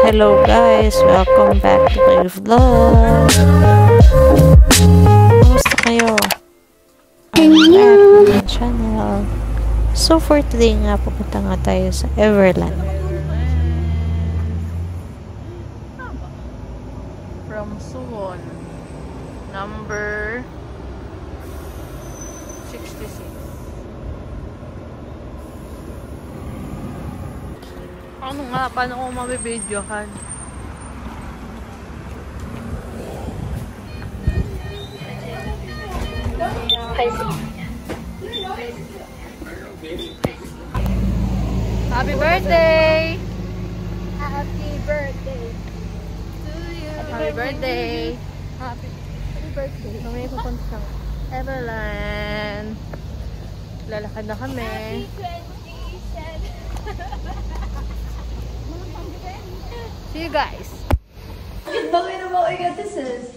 Hello guys, welcome back to my vlog. Kumusta kayo? I'm back to my channel. So for today nga, pupunta nga tayo sa Everland. From Suwon, number 66. Ano nga? Paano ko mabibidyohan? Happy birthday! Happy birthday to you. Happy birthday! Happy birthday. Kami pupunta sa Everland. Lalakad na kami. See you guys! Bakit na ba kayo this is?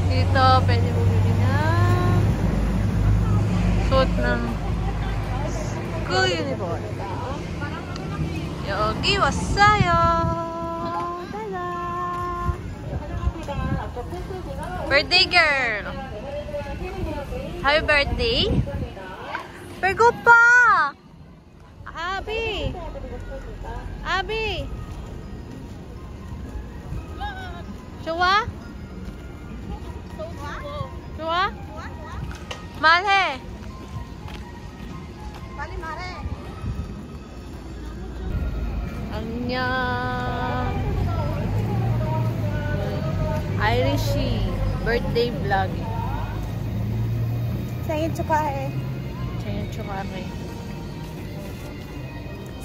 Dito, pwede bumili na suot ng school uniform. Yogi wasayo! Tada! Birthday girl! Happy birthday! Pergo pa! Abi! Abi! Chua? Chua? Malhe! Annyeong! Irishie birthday vlog. Sayang tsukahe. Sayang tsukahe.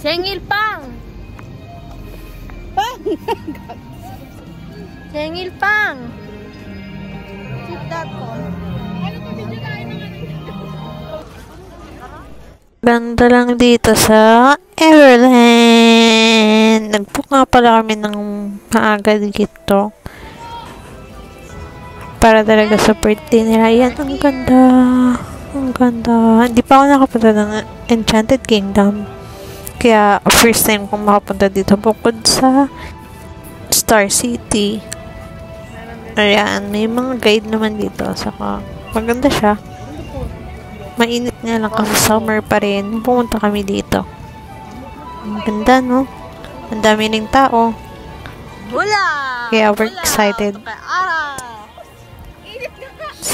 Sengil pang! Pang! Sengil pang! Keep that call. Ano to video na Ganda lang dito sa Everland. Nagbook nga pala kami ng maaga dito. Para talaga sa birthday nila. Yan, ang ganda. Ang ganda. Hindi pa ako nakapunta ng Enchanted Kingdom. Kaya, first time kong makapunta dito bukod sa Star City. Ayan, may mga guide naman dito. Saka, maganda siya. Mainit nga lang kasi summer pa rin. Pumunta kami dito. Ang ganda, no? Ang dami ng tao. Bula! Kaya we're excited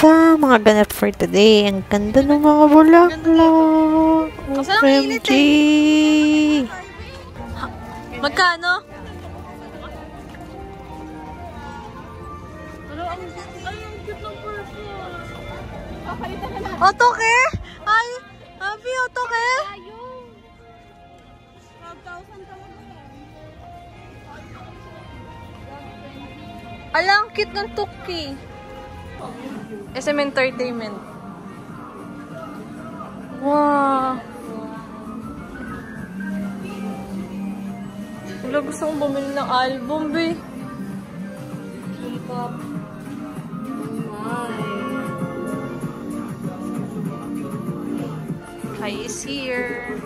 sa mga ganap for today. Ang ganda ng mga bulaklak. OMG! Magkano? Otoke? Ay, Abi, otoke? Alang, cute ng tuki. SM Entertainment. Wow. Wala, gusto kong bumili ng album, be. K-pop. Kai is here.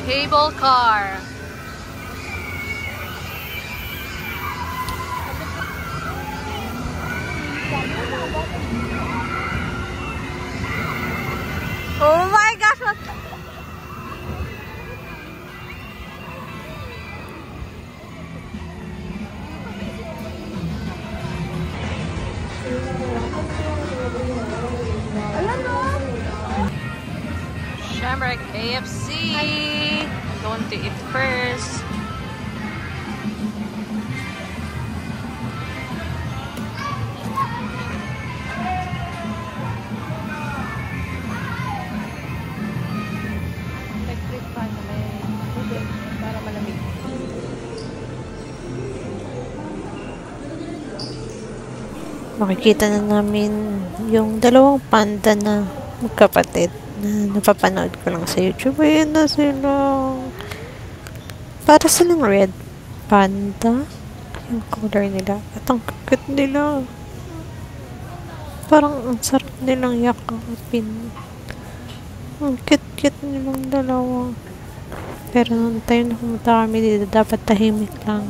Cable car. Oh my gosh, what? Shamrock KFC. I'm going to eat first. Electric fan naman. Para malamig. Makikita na namin yung dalawang panda na magkapatid na napapanood ko lang sa YouTube. Ayan na sila. Para silang red panda. Yung color nila. At ang cute nila. Parang ang sarap nilang yakapin. Ang cute nilang dalawa. Pero nung time na pumunta kami dito, dapat tahimik lang.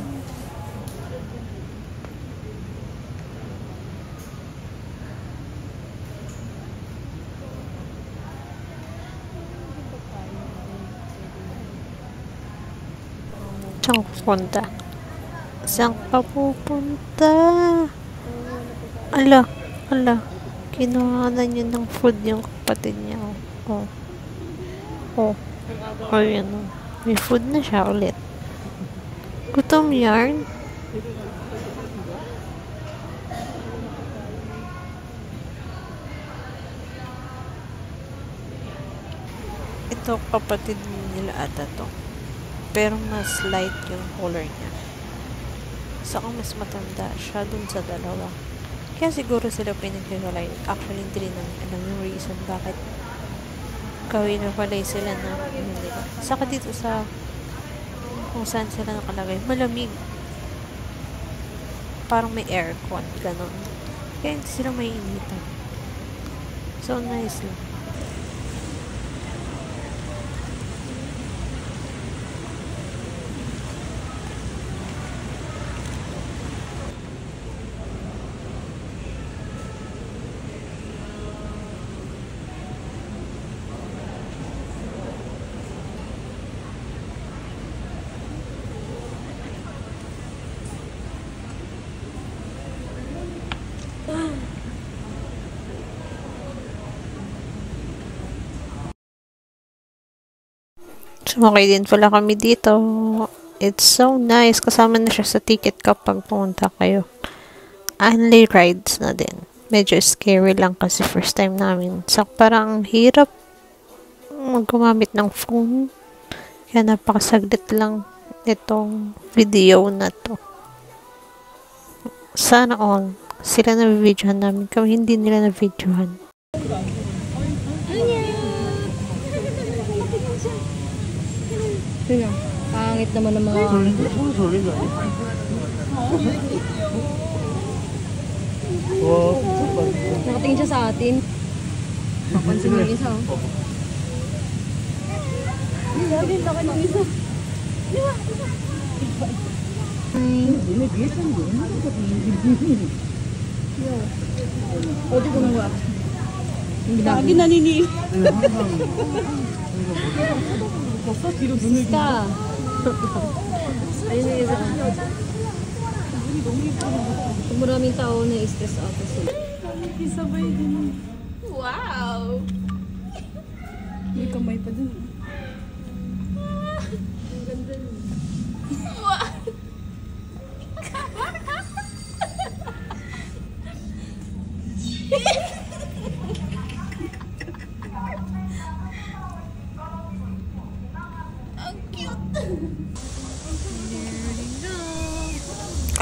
Saan ka pupunta? Saan ka pupunta? Ala. Kinuhanan niya ng food yung kapatid niya. Oh. Ayan o. May food na siya ulit. Gutom yarn. Ito kapatid nila ata to. Pero mas light yung color niya. Saka mas matanda siya dun sa dalawa. Kaya siguro sila pinaghiwalay. Actually, hindi rin namin alam yung reason bakit kawin-walay sila na nila. Saka dito sa kung saan sila nakalagay, malamig. Parang may aircon, ganon. Kaya hindi sila may initan. So, nice lang. Sumakay din pala kami dito. It's so nice. Kasama na siya sa ticket kapag pumunta kayo. Only rides na din. Medyo scary lang kasi first time namin. So, parang hirap gumamit ng phone. Kaya napakasaglit lang itong video na to. Sana all. Sila na videohan namin. Kami hindi nila na videohan. Pangit naman ng mga... Nakatingin siya sa atin. Napansin yung isa, oh. Laki ng isa. Pwede ko nung wax. Lagi naniniil. Ka. Ayun na isa. Maraming tao na stress out sila. Isabay din. Wow! May kamay pa dun. Ang ganda nun. Wow!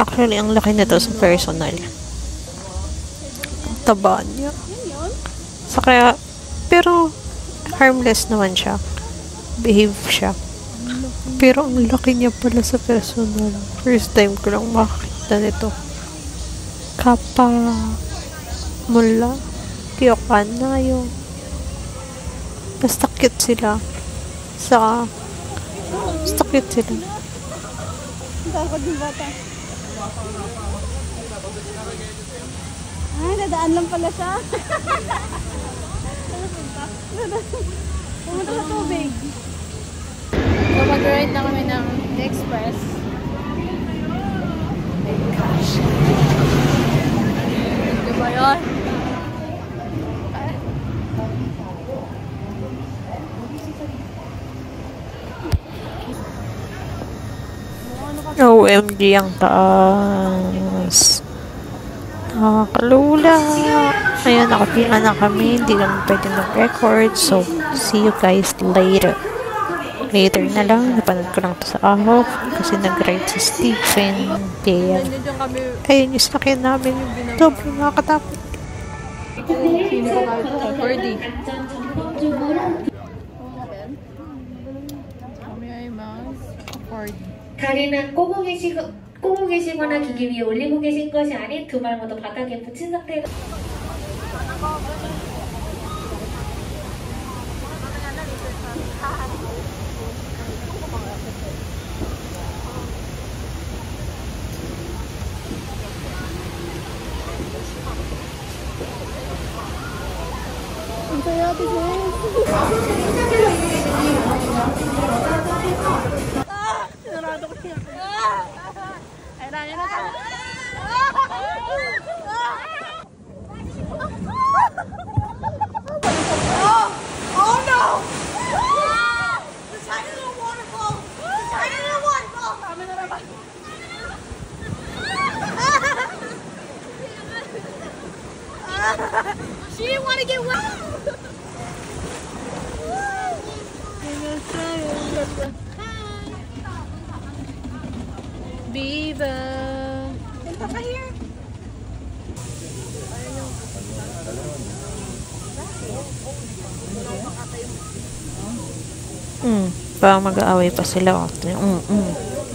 Actually, ang laki nito sa personal. Taba niya. Saka, pero, harmless naman siya. Behave siya. Pero, ang laki niya pala sa personal. First time ko lang makakita nito. Kappa, mula, kiyokan na yung basta cute sila. Saka, basta cute sila. Takot yung bata. Ay, nadaan lang pala siya. Pumunta sa tubig. So, mag-ride na kami ng express. Oh my gosh. Diba yun? OMG ang taas. Nakakalula. Ayan, nakapila na kami. Hindi naman pwede mag-record. So, see you guys later. Later na lang. Napanood ko lang to sa Ahok. Kasi nag-ride si Stephen. Kaya, ayun yung sakyan namin. Sobrang nakakatakot. Sino ko kahit ito? Ferdy. Kami ay mas Lord. 다리는 꼬고 계시거나 기기 위에 올리고 계신 것이 아닌 두 발 모두 바닥에 붙인 상태가 She didn't want to get wet. Viva. Punta ka here. Parang mag-aaway pa sila.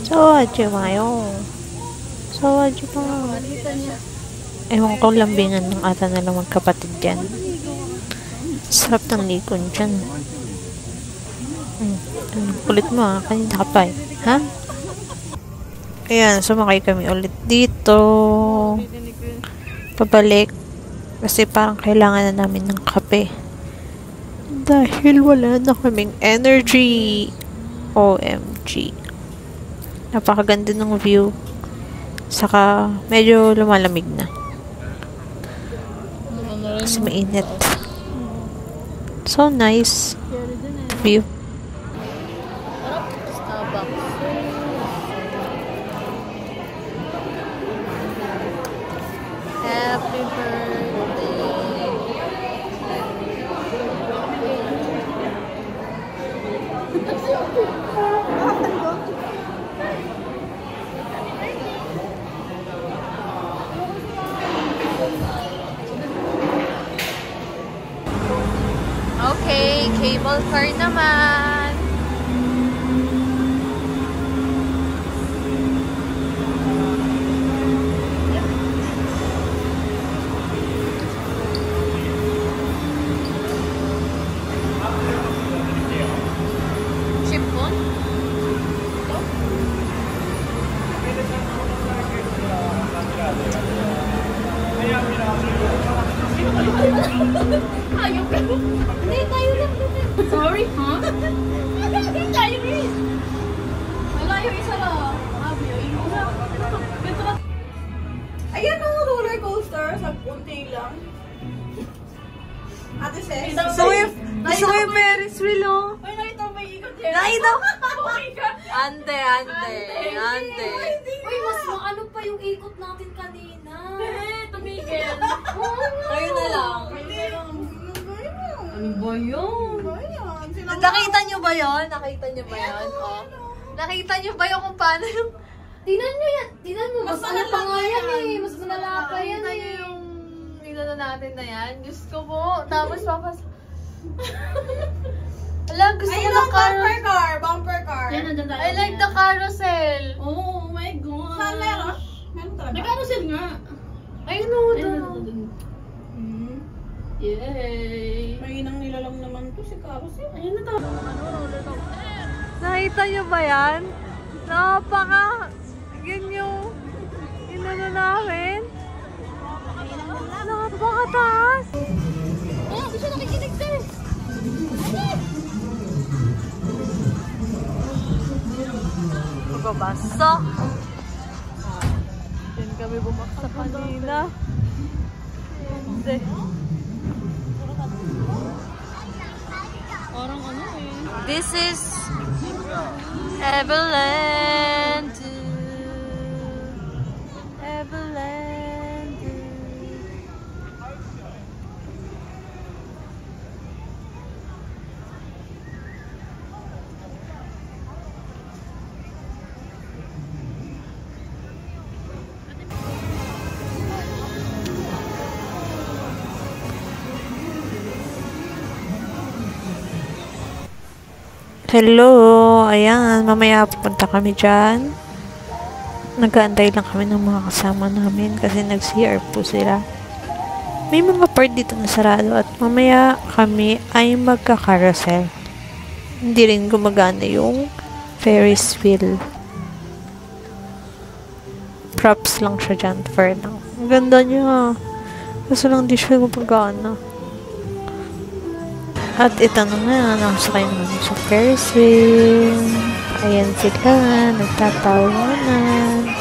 Sawadyo mayo. Sawadyo pa. Ewan ko, lambingan ng ata na lang magkapatid dyan. Sarap ng likon dyan. Kulit mo ha, kanina ka pa eh. Ha? Ayan, sumakay kami ulit dito. Pabalik. Kasi parang kailangan na namin ng kape. Dahil wala na kaming energy. OMG. Napakaganda ng view. Saka, medyo lumalamig na. Kasi mainit. So nice. View. Happy birthday. Okay, cable car naman. Chipon? Ayaw ka. Hindi, tayo lang. Sorry, huh? Tayo rin. Wala yung isa lang. Abi, yung isa. Ayan o, roller coaster. Sa punti lang. Ate Ses. Gusto ko yung Ferris wheel, oh. Ay, nakita mo may ikot yan. Nakita mo? Oh my God. Ante. Uy, mas maano pa yung ikot natin kanina. Tumigil. Kayo na lang. Ano ba yun? Nakita nyo ba yun? Nakita nyo ba yun? Oh. Nakita nyo ba yun kung paano yung... Tingnan nyo yan. Tingnan mo. Mas ano pa nga yan eh. Mas malala pa yan Nakita nyo eh. yung... Inano natin na yan? Diyos ko po. Tapos papas... Ala, gusto ko ng carousel. Bumper car. Yan, nandun tayo. I like the carousel. Oh my God. Saan meron? Meron talaga. Nag-carousel nga. Ayun o, doon. Yay. May inang nilalang naman to si Carousel. Ayun na to. Nakita nyo ba yan? Napaka... Yan yung... Inano namin? Napakataas! Oh, hindi siya nakikinig sir. Magbabasok. Yan kami bumaksa kanina. Hindi. Parang ano eh. This is Everland. Everland. Hello! Ayan, mamaya pupunta kami dyan. Nag-aantay lang kami ng mga kasama namin kasi nag-CR po sila. May mga part dito na sarado at mamaya kami ay magka-carousel. Hindi rin gumagana yung Ferris wheel. Props lang siya dyan for now. Ang ganda niya. Kaso lang di siya gumagana. At ito na nga, nakasakay naman sa Ferris wheel. Ayan sila, nagtatawanan.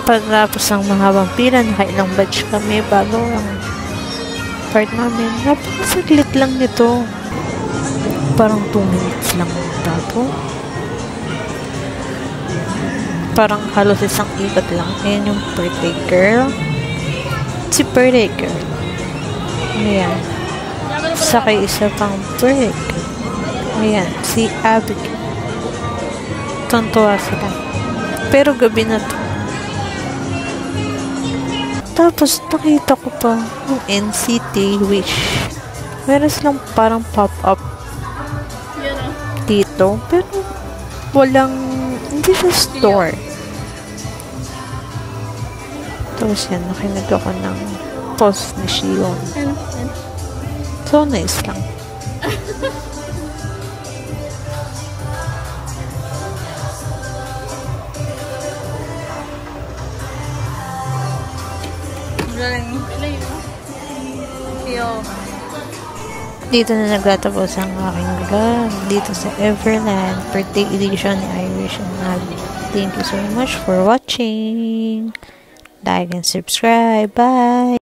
Pagkatapos ng mahabang pila, nakailang batch kami bago ang part namin. Napakasaglit lang nito. Parang 2 minutes lang tapo. Parang halos isang ikot lang. Ayan yung birthday girl. Si birthday girl. Ayan. Sakay isa pang birthday girl. Ayan, si Abigail. Tuntua sila. Pero gabi na to. Tapos, nakita ko pa yung NCT Wish. Meron silang parang pop-up dito. Pero, walang, hindi siya store. Tapos yan, nakinig ako ng post ni Shion. So, nice lang. Dito na nagtatapos ang aking vlog dito sa Everland birthday edition ni Irish and Abby. Thank you so much for watching. Like and subscribe. Bye!